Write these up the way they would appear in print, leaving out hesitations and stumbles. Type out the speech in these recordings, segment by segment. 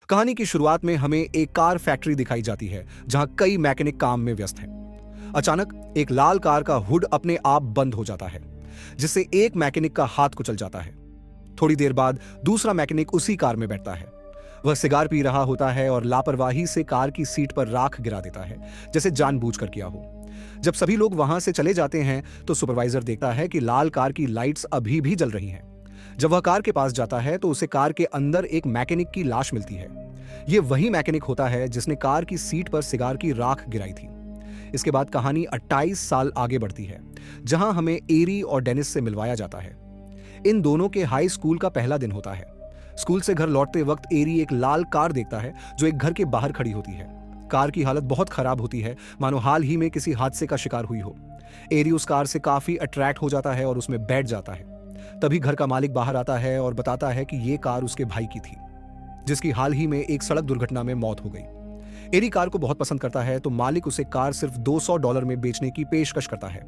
कहानी की शुरुआत में हमें एक कार फैक्ट्री दिखाई जाती है जहां कई मैकेनिक काम में व्यस्त हैं। अचानक एक लाल कार का हुड अपने आप बंद हो जाता है, जिससे एक मैकेनिक का हाथ कुचल जाता है। थोड़ी देर बाद दूसरा मैकेनिक उसी कार में बैठता है। वह सिगार पी रहा होता है और लापरवाही से कार की सीट पर राख गिरा देता है, जैसे जानबूझकर किया हो। जब सभी लोग वहां से चले जाते हैं तो सुपरवाइजर देखता है कि लाल कार की लाइट्स अभी भी जल रही हैं। जब वह कार के पास जाता है तो उसे कार के अंदर एक मैकेनिक की लाश मिलती है। यह वही मैकेनिक होता है जिसने कार की सीट पर सिगार की राख गिराई थी। इसके बाद कहानी 28 साल आगे बढ़ती है, जहां हमें एरी और डेनिस से मिलवाया जाता है। इन दोनों के हाई स्कूल का पहला दिन होता है। स्कूल से घर लौटते वक्त एरी एक लाल कार देखता है जो एक घर के बाहर खड़ी होती है। कार की हालत बहुत खराब होती है, मानो हाल ही में किसी हादसे का शिकार हुई हो। एरी उस कार से काफी अट्रैक्ट हो जाता है और उसमें बैठ जाता है। तभी घर का मालिक बाहर आता है और बताता है कि ये कार उसके भाई की थी, जिसकी हाल ही में एक सड़क दुर्घटना में मौत हो गई। एरी कार को बहुत पसंद करता है तो मालिक उसे कार सिर्फ $200 में बेचने की पेशकश करता है।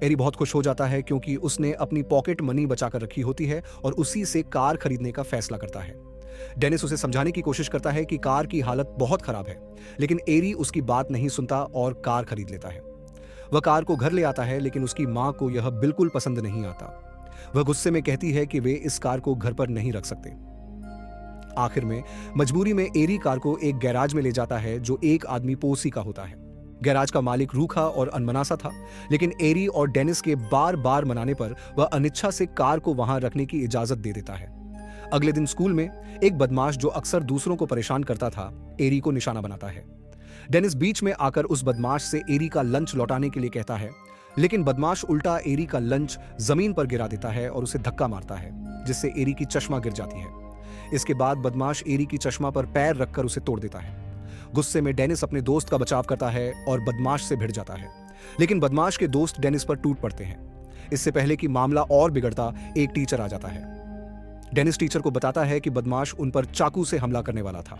एरी बहुत खुश हो जाता है क्योंकि उसने अपनी पॉकेट मनी बचाकर रखी होती है और उसी से कार खरीदने का फैसला करता है। डेनिस उसे समझाने की कोशिश करता है कि कार की हालत बहुत खराब है, लेकिन एरी उसकी बात नहीं सुनता और कार खरीद लेता है। वह कार को घर ले आता है, लेकिन उसकी मां को यह बिल्कुल पसंद नहीं आता। वह गुस्से में कहती है कि वे इस कार को घर पर नहीं रख सकते। आखिर में मजबूरी में एरी कार को एक गैराज में ले जाता है जो एक आदमी पोसी का होता है। गैराज का मालिक रूखा और अनमनासा था, लेकिन एरी और डेनिस के बार बार मनाने पर वह अनिच्छा से कार को वहां रखने की इजाजत दे देता है। अगले दिन स्कूल में एक बदमाश जो अक्सर दूसरों को परेशान करता था, एरी को निशाना बनाता है। डेनिस बीच में आकर उस बदमाश से एरी का लंच लौटाने के लिए कहता है, लेकिन बदमाश उल्टा एरी का लंच जमीन पर गिरा देता है और उसे धक्का मारता है, जिससे एरी की चश्मा गिर जाती है। इसके बाद बदमाश एरी की चश्मा पर पैर रखकर उसे तोड़ देता है। गुस्से में डेनिस अपने दोस्त का बचाव करता है और बदमाश से भिड़ जाता है, लेकिन बदमाश के दोस्त डेनिस पर टूट पड़ते हैं। इससे पहले कि मामला और बिगड़ता, एक टीचर आ जाता है। डेनिस टीचर को बताता है कि बदमाश उन पर चाकू से हमला करने वाला था।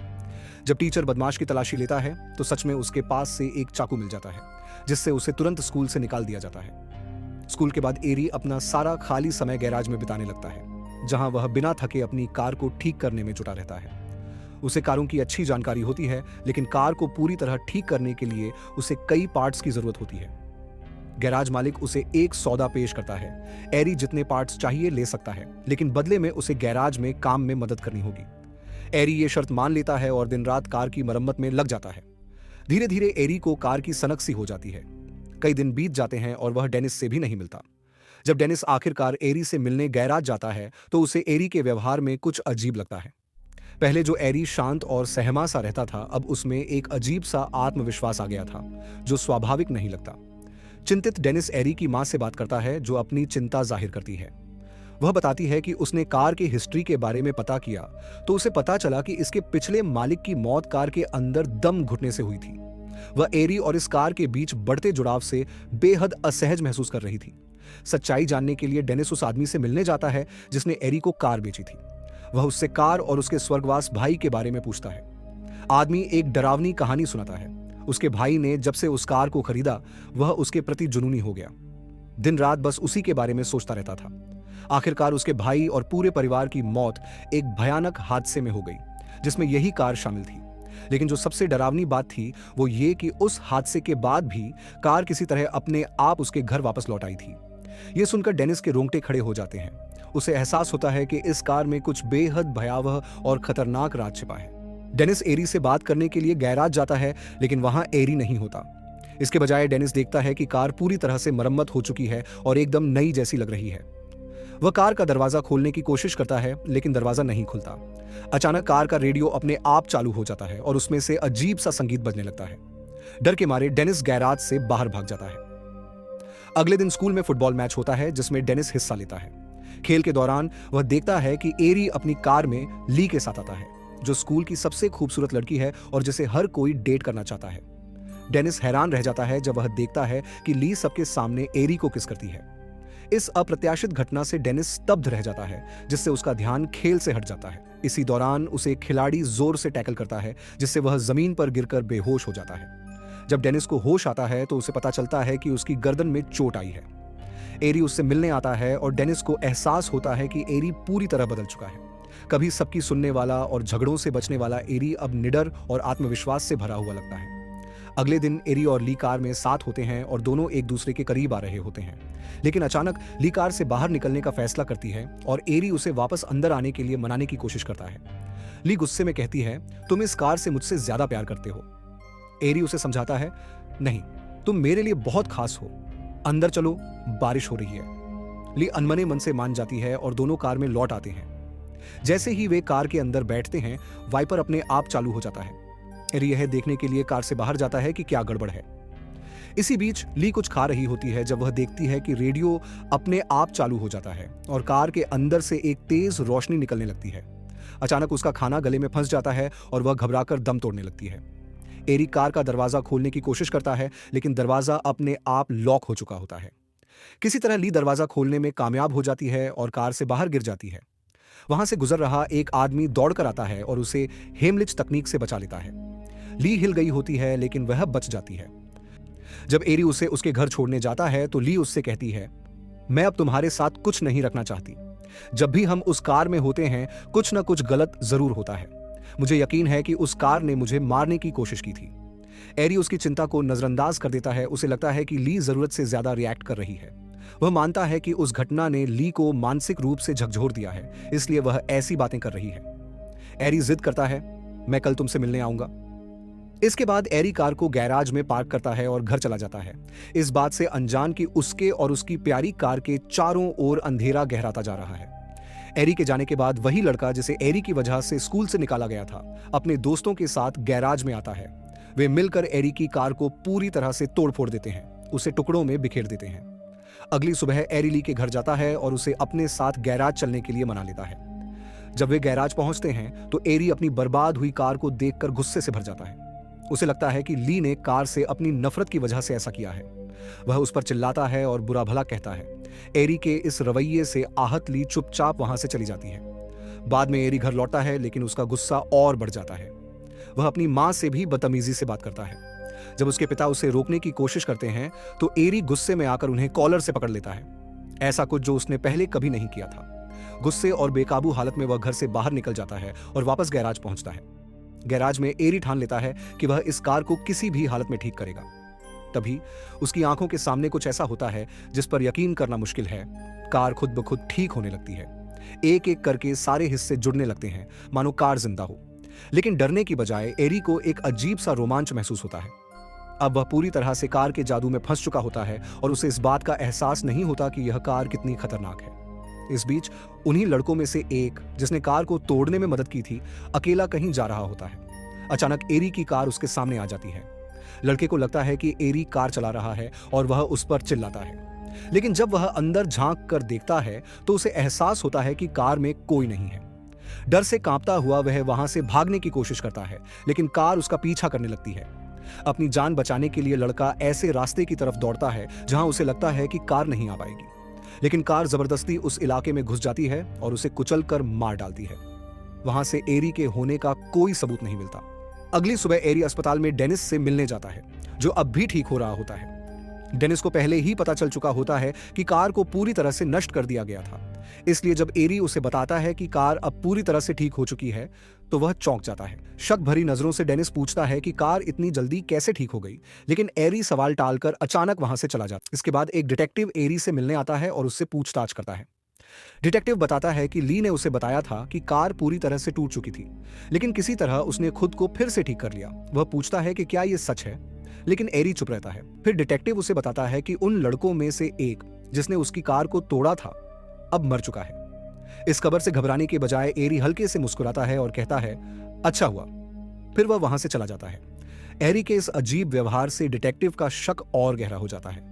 जब टीचर बदमाश की तलाशी लेता है तो सच में उसके पास से एक चाकू मिल जाता है, जिससे उसे तुरंत स्कूल से निकाल दिया जाता है। स्कूल के बाद एरी अपना सारा खाली समय गैराज में बिताने लगता है, जहां वह बिना थके अपनी कार को ठीक करने में जुटा रहता है। उसे कारों की अच्छी जानकारी होती है, लेकिन कार को पूरी तरह ठीक करने के लिए उसे कई पार्ट्स की जरूरत होती है। गैराज मालिक उसे एक सौदा पेश करता है। एरी जितने पार्ट्स चाहिए ले सकता है, लेकिन बदले में उसे गैराज में काम में मदद करनी होगी। एरी ये शर्त मान लेता है और दिन रात कार की मरम्मत में लग जाता है। धीरे धीरे एरी को कार की सनक सी हो जाती है। कई दिन बीत जाते हैं और वह डेनिस से भी नहीं मिलता। जब डेनिस आखिरकार एरी से मिलने गैराज जाता है तो उसे एरी के व्यवहार में कुछ अजीब लगता है। पहले जो एरी शांत और सहमा सा रहता था, अब उसमें एक अजीब सा आत्मविश्वास आ गया था, जो स्वाभाविक नहीं लगता। चिंतित डेनिस एरी की मां से बात करता है, जो अपनी चिंता जाहिर करती है। वह बताती है कि उसने कार की हिस्ट्री के बारे में पता किया तो उसे पता चला कि इसके पिछले मालिक की मौत कार के अंदर दम घुटने से हुई थी। वह एरी और इस कार के बीच बढ़ते जुड़ाव से बेहद असहज महसूस कर रही थी। सच्चाई जानने के लिए डेनिस उस आदमी से मिलने जाता है जिसने एरी को कार बेची थी। वह उससे कार और उसके स्वर्गवास भाई के बारे में पूछता है। आदमी एक डरावनी कहानी सुनाता है। उसके भाई ने जब से उस कार को खरीदा, वह उसके प्रति जुनूनी हो गया। दिन रात बस उसी के बारे में सोचता रहता था। आखिरकार उसके भाई और पूरे परिवार की मौत एक भयानक हादसे में हो गई, जिसमें यही कार शामिल थी। लेकिन जो सबसे डरावनी बात थी वो ये कि उस हादसे के बाद भी कार किसी तरह अपने आप उसके घर वापस लौट आई थी। यह सुनकर डेनिस के रोंगटे खड़े हो जाते हैं। उसे एहसास होता है कि इस कार में कुछ बेहद भयावह और खतरनाक राज छिपा है। डेनिस एरी से बात करने के लिए गैराज जाता है, लेकिन वहां एरी नहीं होता। इसके बजाय डेनिस देखता है कि कार पूरी तरह से मरम्मत हो चुकी है और एकदम नई जैसी लग रही है। वह कार का दरवाजा खोलने की कोशिश करता है, लेकिन दरवाजा नहीं खुलता। अचानक कार का रेडियो अपने आप चालू हो जाता है और उसमें से अजीब सा संगीत बजने लगता है। डर के मारे डेनिस गैराज से बाहर भाग जाता है। अगले दिन स्कूल में फुटबॉल मैच होता है, जिसमें डेनिस हिस्सा लेता है। खेल के दौरान वह देखता है कि एरी अपनी कार में ली के साथ आता है, जो स्कूल की सबसे खूबसूरत लड़की है और जिसे हर कोई डेट करना चाहता है। डेनिस हैरान रह जाता है जब वह देखता है कि ली सबके सामने एरी को किस करती है। इस अप्रत्याशित घटना से डेनिस स्तब्ध रह जाता है, जिससे उसका ध्यान खेल से हट जाता है। इसी दौरान उसे एक खिलाड़ी जोर से टैकल करता है, जिससे वह जमीन पर गिरकर बेहोश हो जाता है। जब डेनिस को होश आता है तो उसे पता चलता है कि उसकी गर्दन में चोट आई है। एरी उससे मिलने आता है और डेनिस को एहसास होता है कि एरी पूरी तरह बदल चुका है। कभी सबकी सुनने वाला और झगड़ों से बचने वाला एरी अब निडर और आत्मविश्वास से भरा हुआ लगता है। अगले दिन एरी और ली कार में साथ होते हैं और दोनों एक दूसरे के करीब आ रहे होते हैं। लेकिन अचानक ली कार से बाहर निकलने का फैसला करती है और एरी उसे वापस अंदर आने के लिए मनाने की कोशिश करता है। ली गुस्से में कहती है, तुम इस कार से मुझसे ज्यादा प्यार करते हो। एरी उसे समझाता है, नहीं, तुम मेरे लिए बहुत खास हो, अंदर चलो, बारिश हो रही है। ली अनमने मन से मान जाती है और दोनों कार में लौट आते हैं। जैसे ही वे कार के अंदर बैठते हैं, वाइपर अपने आप चालू हो जाता है। एरी यह देखने के लिए कार से बाहर जाता है कि क्या गड़बड़ है। इसी बीच ली कुछ खा रही होती है जब वह देखती है कि रेडियो अपने आप चालू हो जाता है और कार के अंदर से एक तेज रोशनी निकलने लगती है। अचानक उसका खाना गले में फंस जाता है और वह घबराकर दम तोड़ने लगती है। एरी कार का दरवाजा खोलने की कोशिश करता है, लेकिन दरवाजा अपने आप लॉक हो चुका होता है। किसी तरह ली दरवाजा खोलने में कामयाब हो जाती है और कार से बाहर गिर जाती है। वहां से गुजर रहा एक आदमी दौड़कर आता है और उसे हेमलिच तकनीक से बचा लेता है। ली हिल गई होती है, लेकिन वह बच जाती है। जब एरी उसे उसके घर छोड़ने जाता है तो ली उससे कहती है, मैं अब तुम्हारे साथ कुछ नहीं रखना चाहती। जब भी हम उस कार में होते हैं, कुछ ना कुछ गलत जरूर होता है। मुझे यकीन है कि उस कार ने मुझे मारने की कोशिश की थी। एरी उसकी चिंता को नजरअंदाज कर देता है। उसे लगता है कि ली जरूरत से ज्यादा रिएक्ट कर रही है। वह मानता है कि उस घटना ने ली को मानसिक रूप से झकझोर दिया है, इसलिए वह ऐसी बातें कर रही है। एरी जिद करता है, मैं कल तुमसे मिलने आऊंगा। इसके बाद एरी कार को गैराज में पार्क करता है और घर चला जाता है, इस बात से अनजान कि उसके और उसकी प्यारी कार के चारों ओर अंधेरा गहराता जा रहा है। एरी के जाने के बाद वही लड़का जिसे एरी की वजह से स्कूल से निकाला गया था, अपने दोस्तों के साथ गैराज में आता है। वे मिलकर एरी की कार को पूरी तरह से तोड़ फोड़ देते हैं, उसे टुकड़ों में बिखेर देते हैं। अगली सुबह एरी ली के घर जाता है और उसे अपने साथ गैराज चलने के लिए मना लेता है। जब वे गैराज पहुंचते हैं तो एरी अपनी बर्बाद हुई कार को देखकर गुस्से से भर जाता है। उसे लगता है कि ली ने कार से अपनी नफरत की वजह से ऐसा किया है। वह उस पर चिल्लाता है और बुरा भला कहता है। एरी के इस रवैये से आहत ली चुपचाप वहां से चली जाती है। बाद में एरी घर लौटता है, लेकिन उसका गुस्सा और बढ़ जाता है। वह अपनी मां से भी बदतमीजी से बात करता है। जब उसके पिता उसे रोकने की कोशिश करते हैं तो एरी गुस्से में आकर उन्हें कॉलर से पकड़ लेता है, ऐसा कुछ जो उसने पहले कभी नहीं किया था। गुस्से और बेकाबू हालत में वह घर से बाहर निकल जाता है और वापस गैराज पहुंचता है। गैराज में एरी ठान लेता है कि वह इस कार को किसी भी हालत में ठीक करेगा। तभी उसकी आंखों के सामने कुछ ऐसा होता है जिस पर यकीन करना मुश्किल है। कार खुद ब खुद ठीक होने लगती है। एक एक करके सारे हिस्से जुड़ने लगते हैं, मानो कार जिंदा हो। लेकिन डरने की बजाय एरी को एक अजीब सा रोमांच महसूस होता है। अब वह पूरी तरह से कार के जादू में फंस चुका होता है और उसे इस बात का एहसास नहीं होता कि यह कार कितनी खतरनाक है। इस बीच उन्हीं लड़कों में से एक, जिसने कार को तोड़ने में मदद की थी, अकेला कहीं जा रहा होता है। अचानक एरी की कार उसके सामने आ जाती है। लड़के को लगता है कि एरी कार चला रहा है और वह उस पर चिल्लाता है। लेकिन जब वह अंदर झांक कर देखता है तो उसे एहसास होता है कि कार में कोई नहीं है। डर से कांपता हुआ वह वहां से भागने की कोशिश करता है, लेकिन कार उसका पीछा करने लगती है। अपनी जान बचाने के लिए लड़का ऐसे रास्ते की तरफ दौड़ता है जहां उसे लगता है कि कार नहीं आ पाएगी, लेकिन कार जबरदस्ती उस इलाके में घुस जाती है और उसे कुचलकर मार डालती है। वहां से एरी के होने का कोई सबूत नहीं मिलता। अगली सुबह एरी अस्पताल में डेनिस से मिलने जाता है, जो अब भी ठीक हो रहा होता है। डेनिस को पहले ही पता चल चुका होता है कि कार को पूरी तरह से नष्ट कर दिया गया था, इसलिए जब एरी उसे बताता है कि कार अब पूरी तरह से ठीक हो चुकी है तो वह चौंक जाता है। शक भरी नजरों से डेनिस पूछता है कि कार इतनी जल्दी कैसे ठीक हो गई, लेकिन एरी सवाल टालकर अचानक वहां से चला जाता है। इसके बाद एक डिटेक्टिव एरी से मिलने आता है और उससे पूछताछ करता है। डिटेक्टिव बताता है कि ली ने उसे बताया था कि कार पूरी तरह से टूट चुकी थी, लेकिन किसी तरह उसने खुद को फिर से ठीक कर लिया। वह पूछता है कि क्या यह सच है, लेकिन एरी चुप रहता है। फिर डिटेक्टिव उसे बताता है कि उन लड़कों में से एक, जिसने उसकी कार को तोड़ा था, अब मर चुका है। इस खबर से घबराने के बजाय एरी हल्के से मुस्कुराता है और कहता है, अच्छा हुआ। फिर वह वहां से चला जाता है। एरी के इस अजीब व्यवहार से डिटेक्टिव का शक और गहरा हो जाता है।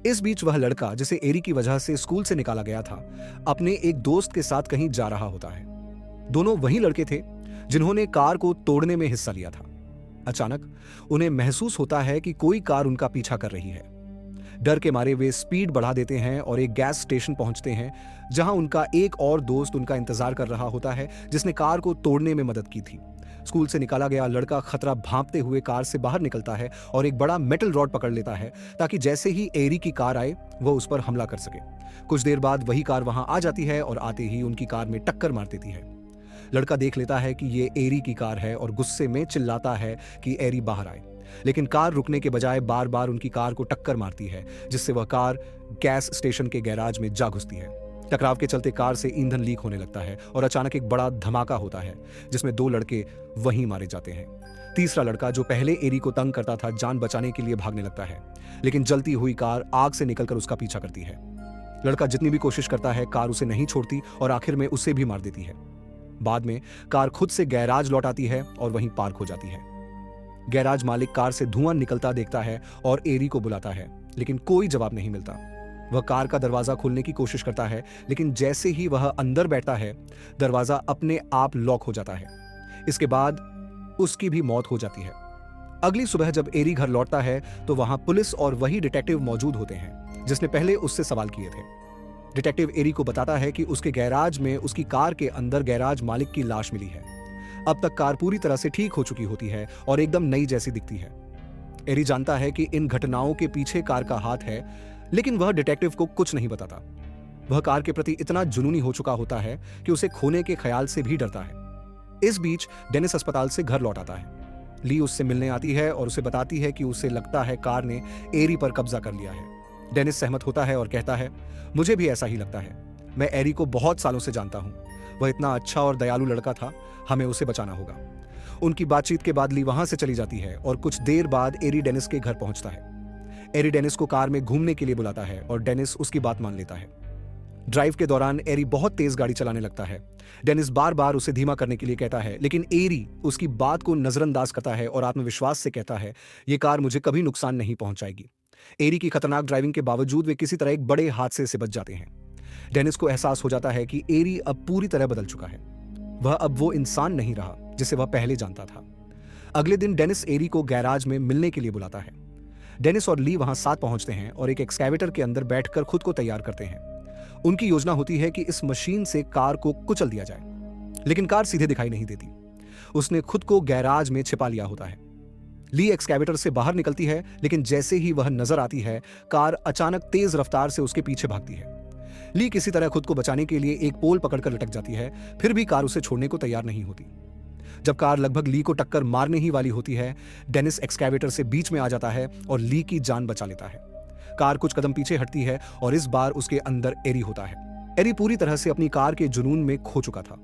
इस बीच वह लड़का, जिसे एरी की वजह से स्कूल से निकाला गया था, अपने एक दोस्त के साथ कहीं जा रहा होता है। दोनों वही लड़के थे जिन्होंने कार को तोड़ने में हिस्सा लिया था। अचानक उन्हें महसूस होता है कि कोई कार उनका पीछा कर रही है। डर के मारे वे स्पीड बढ़ा देते हैं और एक गैस स्टेशन पहुंचते हैं, जहां उनका एक और दोस्त उनका इंतजार कर रहा होता है, जिसने कार को तोड़ने में मदद की थी। स्कूल से निकाला गया लड़का खतरा भांपते हुए कार से बाहर निकलता है और एक बड़ा मेटल रॉड पकड़ लेता है, ताकि जैसे ही एरी की कार आए वह उस पर हमला कर सके। कुछ देर बाद वही कार वहां आ जाती है और आते ही उनकी कार में टक्कर मार देती है। लड़का देख लेता है कि ये एरी की कार है और गुस्से में चिल्लाता है कि एरी बाहर आए, लेकिन कार रुकने के बजाय बार बार उनकी कार को टक्कर मारती है, जिससे वह कार गैस स्टेशन के गैराज में जा घुसती है। टकराव के चलते कार से ईंधन लीक होने लगता है और अचानक एक बड़ा धमाका होता है, जिसमें 2 लड़के वहीं मारे जाते हैं। तीसरा लड़का, जो पहले एरी को तंग करता था, जान बचाने के लिए भागने लगता है, लेकिन जलती हुई कार आग से निकलकर उसका पीछा करती है। लड़का जितनी भी कोशिश करता है, कार उसे नहीं छोड़ती और आखिर में उसे भी मार देती है। बाद में कार खुद से गैराज लौट आती है और वहीं पार्क हो जाती है। गैराज मालिक कार से धुआं निकलता देखता है और एरी को बुलाता है, लेकिन कोई जवाब नहीं मिलता। वह कार का दरवाजा खोलने की कोशिश करता है, लेकिन जैसे ही वह अंदर बैठता है, दरवाजा अपने आप लॉक हो जाता है। इसके बाद उसकी भी मौत हो जाती है। अगली सुबह जब एरी घर लौटता है तो वहां पुलिस और वही डिटेक्टिव मौजूद होते हैं जिसने पहले उससे सवाल किए थे। डिटेक्टिव एरी को बताता है कि उसके गैराज में उसकी कार के अंदर गैराज मालिक की लाश मिली है। अब तक कार पूरी तरह से ठीक हो चुकी होती है और एकदम नई जैसी दिखती है। एरी जानता है कि इन घटनाओं के पीछे कार का हाथ है, लेकिन वह डिटेक्टिव को कुछ नहीं बताता। वह कार के प्रति इतना जुनूनी हो चुका होता है कि उसे खोने के ख्याल से भी डरता है। इस बीच डेनिस अस्पताल से घर लौट आता है। ली उससे मिलने आती है और उसे बताती है कि उसे लगता है कार ने एरी पर कब्जा कर लिया है। डेनिस सहमत होता है और कहता है, मुझे भी ऐसा ही लगता है। मैं एरी को बहुत सालों से जानता हूं। वह इतना अच्छा और दयालु लड़का था, हमें उसे बचाना होगा। उनकी बातचीत के बाद ली वहां से चली जाती है और कुछ देर बाद एरी डेनिस के घर पहुंचता है। एरी डेनिस को कार में घूमने के लिए बुलाता है और डेनिस उसकी बात मान लेता है। ड्राइव के दौरान एरी बहुत तेज गाड़ी चलाने लगता है। डेनिस बार बार उसे धीमा करने के लिए कहता है, लेकिन एरी उसकी बात को नजरअंदाज करता है और आत्मविश्वास से कहता है, ये कार मुझे कभी नुकसान नहीं पहुंचाएगी। एरी की खतरनाक ड्राइविंग के बावजूद वे किसी तरह एक बड़े हादसे से बच जाते हैं। डेनिस को एहसास हो जाता है कि एरी अब पूरी तरह बदल चुका है। वह अब वो इंसान नहीं रहा जिसे वह पहले जानता था। अगले दिन डेनिस एरी को गैराज में मिलने के लिए बुलाता है। डेनिस और ली वहां साथ पहुंचते हैं और एक एक्सकैवेटर के अंदर बैठकर खुद को तैयार करते हैं। उनकी योजना होती है कि इस मशीन से कार को कुचल दिया जाए, लेकिन कार सीधे दिखाई नहीं देती। उसने खुद को गैराज में छिपा लिया होता है। ली एक्सकैवेटर से बाहर निकलती है, लेकिन जैसे ही वह नजर आती है, कार अचानक तेज रफ्तार से उसके पीछे भागती है। ली किसी तरह खुद को बचाने के लिए एक पोल पकड़कर लटक जाती है, फिर भी कार उसे छोड़ने को तैयार नहीं होती। जब कार लगभग ली को टक्कर मारने ही वाली होती है, डेनिस एक्सकैवेटर से बीच में आ जाता है और ली की जान बचा लेता है। कार कुछ कदम पीछे हटती है और इस बार उसके अंदर एरी होता है। एरी पूरी तरह से अपनी कार के जुनून में खो चुका था।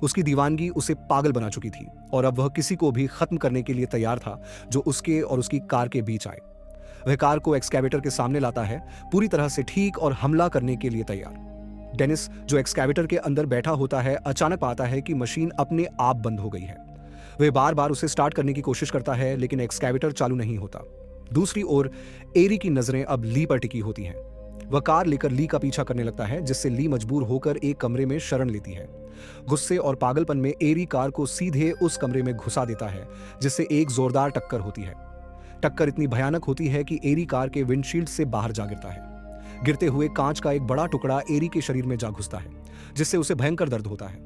उसकी दीवानगी उसे पागल बना चुकी थी और अब वह किसी को भी खत्म करने के लिए तैयार था जो उसके और उसकी कार के बीच आए। वह कार को एक्सकैवेटर के सामने लाता है, पूरी तरह से ठीक और हमला करने के लिए तैयार। डेनिस, जो एक्सकैवेटर के अंदर बैठा होता है, अचानक पाता है कि मशीन अपने आप बंद हो गई है। वह बार बार उसे स्टार्ट करने की कोशिश करता है, लेकिन एक्सकैवेटर चालू नहीं होता। दूसरी ओर एरी की नजरें अब ली पर टिकी होती हैं। वह कार लेकर ली का पीछा करने लगता है, जिससे ली मजबूर होकर एक कमरे में शरण लेती है। गुस्से और पागलपन में एरी कार को सीधे उस कमरे में घुसा देता है, जिससे एक जोरदार टक्कर होती है। टक्कर इतनी भयानक होती है कि एरी कार के विंडशील्ड से बाहर जा गिरता है। गिरते हुए कांच का एक बड़ा टुकड़ा एरी के शरीर में जा घुसता है, जिससे उसे भयंकर दर्द होता है।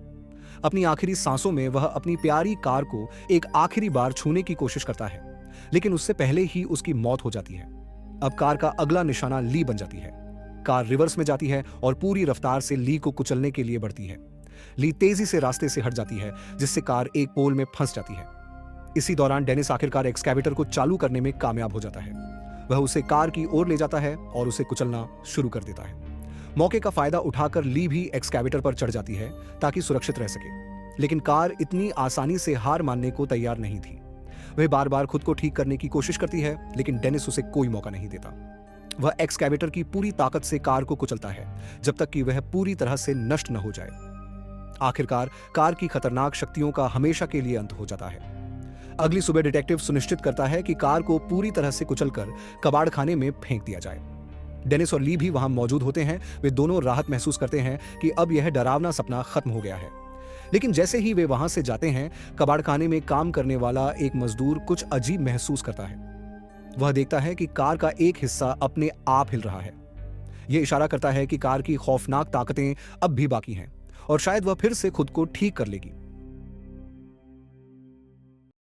अपनी आखिरी सांसों में वह अपनी प्यारी कार को एक आखिरी बार छूने की कोशिश करता है, लेकिन उससे पहले ही उसकी मौत हो जाती है। अब कार का अगला निशाना ली बन जाती है। कार रिवर्स में जाती है और पूरी रफ्तार से ली को कुचलने के लिए बढ़ती है। ली तेजी से रास्ते से हट जाती है, जिससे कार एक पोल में फंस जाती है। इसी दौरान डेनिस आखिरकार एक्सकैवेटर को चालू करने में कामयाब हो जाता है। वह उसे कार की ओर ले जाता है और उसे कुचलना शुरू कर देता है। मौके का फायदा उठाकर ली भी एक्सकैवेटर पर चढ़ जाती है ताकि सुरक्षित रह सके, लेकिन कार इतनी आसानी से हार मानने को तैयार नहीं थी। वह बार बार खुद को ठीक करने की कोशिश करती है, लेकिन डेनिस उसे कोई मौका नहीं देता। वह एक्सकैवेटर की पूरी ताकत से कार को कुचलता है, जब तक कि वह पूरी तरह से नष्ट न हो जाए। आखिरकार कार की खतरनाक शक्तियों का हमेशा के लिए अंत हो जाता है। अगली सुबह डिटेक्टिव सुनिश्चित करता है कि कार को पूरी तरह से कुचलकर कबाड़ खाने में फेंक दिया जाए। डेनिस और ली भी वहां मौजूद होते हैं। वे दोनों राहत महसूस करते हैं कि अब यह डरावना सपना खत्म हो गया है। लेकिन जैसे ही वे वहां से जाते हैं, कबाड़खाने में काम करने वाला एक मजदूर कुछ अजीब महसूस करता है। वह देखता है कि कार का एक हिस्सा अपने आप हिल रहा है। यह इशारा करता है कि कार की खौफनाक ताकतें अब भी बाकी हैं और शायद वह फिर से खुद को ठीक कर लेगी।